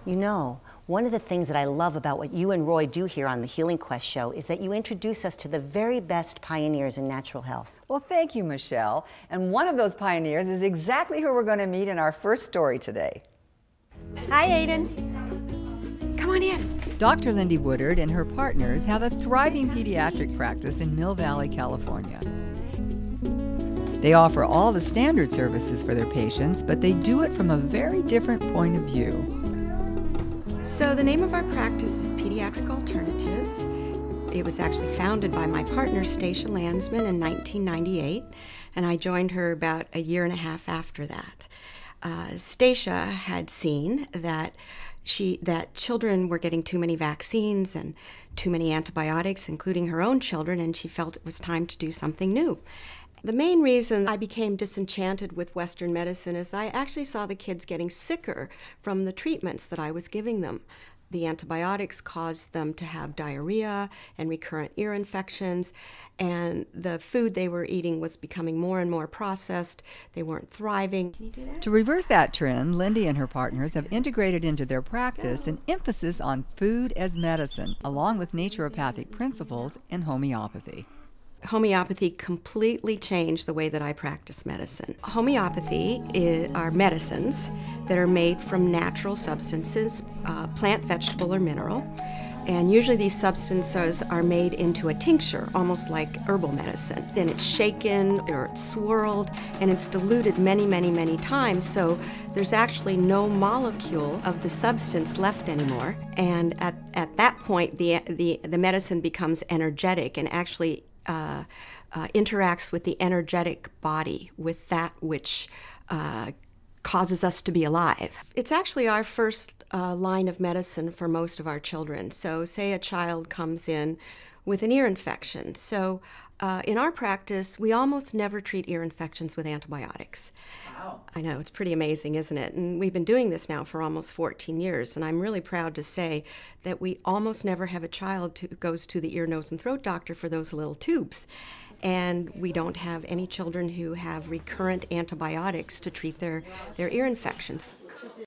You know, one of the things that I love about what you and Roy do here on the Healing Quest show is that you introduce us to the very best pioneers in natural health. Well, thank you, Michelle. And one of those pioneers is exactly who we're going to meet in our first story today. Hi, Aiden. Come on in. Dr. Lindy Woodard and her partners have a thriving pediatric practice in Mill Valley, California. They offer all the standard services for their patients, but they do it from a very different point of view. So the name of our practice is Pediatric Alternatives. It was actually founded by my partner, Stacia Landsman, in 1998, and I joined her about a year and a half after that. Stacia had seen that children were getting too many vaccines and too many antibiotics, including her own children, and she felt it was time to do something new. The main reason I became disenchanted with Western medicine is I actually saw the kids getting sicker from the treatments that I was giving them. The antibiotics caused them to have diarrhea and recurrent ear infections, and the food they were eating was becoming more and more processed. They weren't thriving. Can you do that? To reverse that trend, Lindy and her partners have integrated into their practice an emphasis on food as medicine, along with naturopathic principles and homeopathy. Homeopathy completely changed the way that I practice medicine. Homeopathy are medicines that are made from natural substances, plant, vegetable, or mineral. And usually these substances are made into a tincture, almost like herbal medicine. And it's shaken or it's swirled and it's diluted many, many, many times. So there's actually no molecule of the substance left anymore. And at that point, the medicine becomes energetic and actually interacts with the energetic body, with that which causes us to be alive. It's actually our first line of medicine for most of our children. So say a child comes in with an ear infection. So in our practice, we almost never treat ear infections with antibiotics. Wow. I know, it's pretty amazing, isn't it? And we've been doing this now for almost 14 years, and I'm really proud to say that we almost never have a child who goes to the ear, nose, and throat doctor for those little tubes. And we don't have any children who have recurrent antibiotics to treat their ear infections.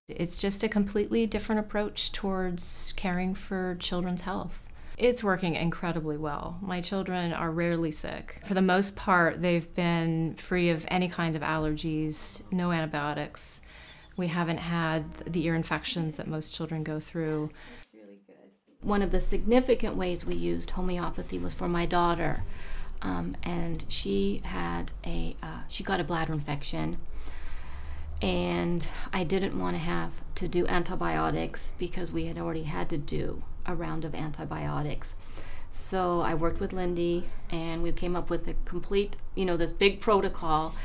It's just a completely different approach towards caring for children's health. It's working incredibly well. My children are rarely sick. For the most part, they've been free of any kind of allergies, no antibiotics. We haven't had the ear infections that most children go through. One of the significant ways we used homeopathy was for my daughter. And she got a bladder infection, and I didn't want to have to do antibiotics because we had already had to do a round of antibiotics. So I worked with Lindy, and we came up with a complete, this big protocol,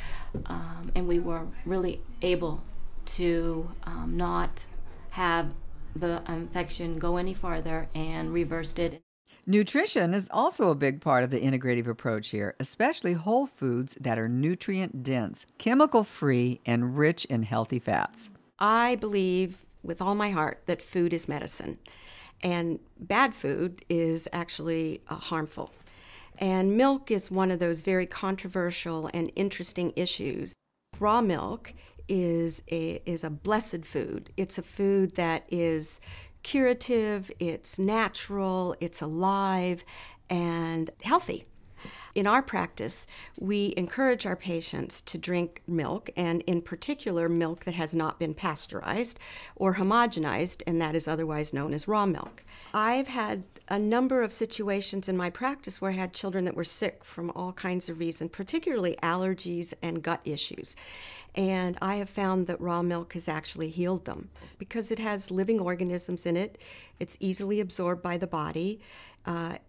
and we were really able to not have the infection go any farther and reversed it. Nutrition is also a big part of the integrative approach here, especially whole foods that are nutrient-dense, chemical-free, and rich in healthy fats. I believe with all my heart that food is medicine, and bad food is actually harmful. And milk is one of those very controversial and interesting issues. Raw milk is a blessed food. It's a food that is curative, it's natural, it's alive, and healthy. In our practice, we encourage our patients to drink milk, and in particular, milk that has not been pasteurized or homogenized, and that is otherwise known as raw milk. I've had a number of situations in my practice where I had children that were sick from all kinds of reasons, particularly allergies and gut issues. And I have found that raw milk has actually healed them because it has living organisms in it. It's easily absorbed by the body.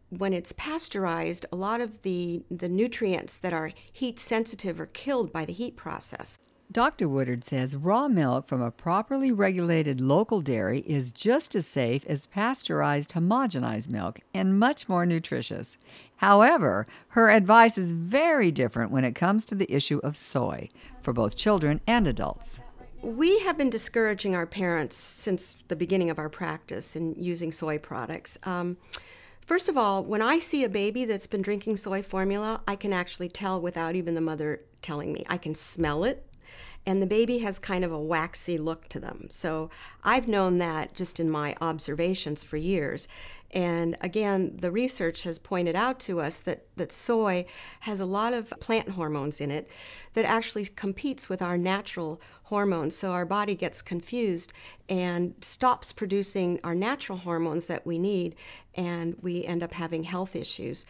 When it's pasteurized, a lot of the nutrients that are heat sensitive are killed by the heat process. Dr. Woodard says raw milk from a properly regulated local dairy is just as safe as pasteurized homogenized milk and much more nutritious. However, her advice is very different when it comes to the issue of soy for both children and adults. We have been discouraging our parents since the beginning of our practice in using soy products. First of all, when I see a baby that's been drinking soy formula, I can actually tell without even the mother telling me. I can smell it. and the baby has kind of a waxy look to them. So I've known that just in my observations for years. And again, the research has pointed out to us that soy has a lot of plant hormones in it that actually competes with our natural hormones. So our body gets confused and stops producing our natural hormones that we need, and we end up having health issues.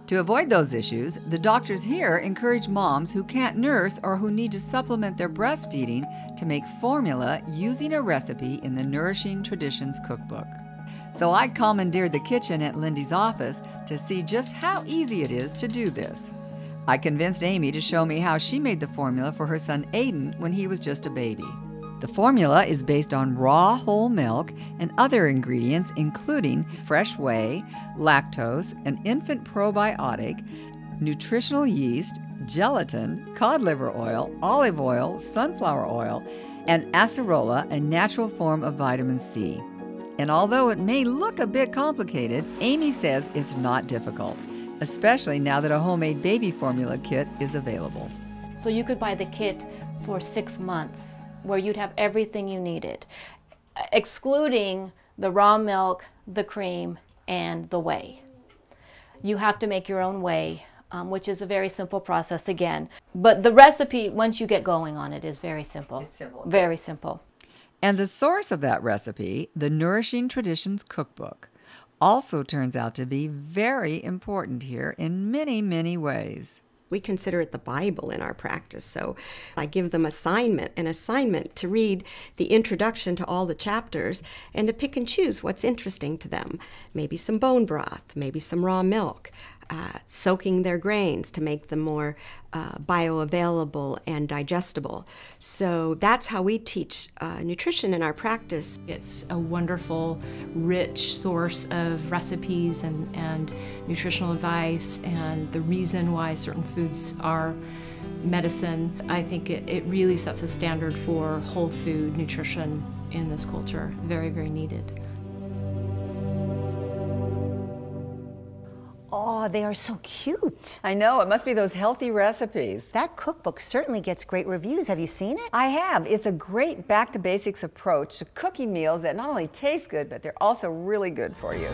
To avoid those issues, the doctors here encourage moms who can't nurse or who need to supplement their breastfeeding to make formula using a recipe in the Nourishing Traditions cookbook. So I commandeered the kitchen at Lindy's office to see just how easy it is to do this. I convinced Amy to show me how she made the formula for her son Aiden when he was just a baby. The formula is based on raw whole milk and other ingredients including fresh whey, lactose, an infant probiotic, nutritional yeast, gelatin, cod liver oil, olive oil, sunflower oil, and acerola, a natural form of vitamin C. And although it may look a bit complicated, Amy says it's not difficult, especially now that a homemade baby formula kit is available. So you could buy the kit for 6 months where you'd have everything you needed, excluding the raw milk, the cream, and the whey. You have to make your own whey, which is a very simple process again. But the recipe, once you get going on it, is very simple. It's simple. Very simple. And the source of that recipe, the Nourishing Traditions cookbook, also turns out to be very important here in many, many ways. We consider it the Bible in our practice, so I give them an assignment to read the introduction to all the chapters and to pick and choose what's interesting to them. Maybe some bone broth, maybe some raw milk, soaking their grains to make them more bioavailable and digestible. So that's how we teach nutrition in our practice. It's a wonderful, rich source of recipes and nutritional advice and the reason why certain foods are medicine. I think it really sets a standard for whole food nutrition in this culture. Very, very needed. Oh, they are so cute. I know, it must be those healthy recipes. That cookbook certainly gets great reviews. Have you seen it? I have. It's a great back to basics approach to cooking meals that not only taste good, but they're also really good for you.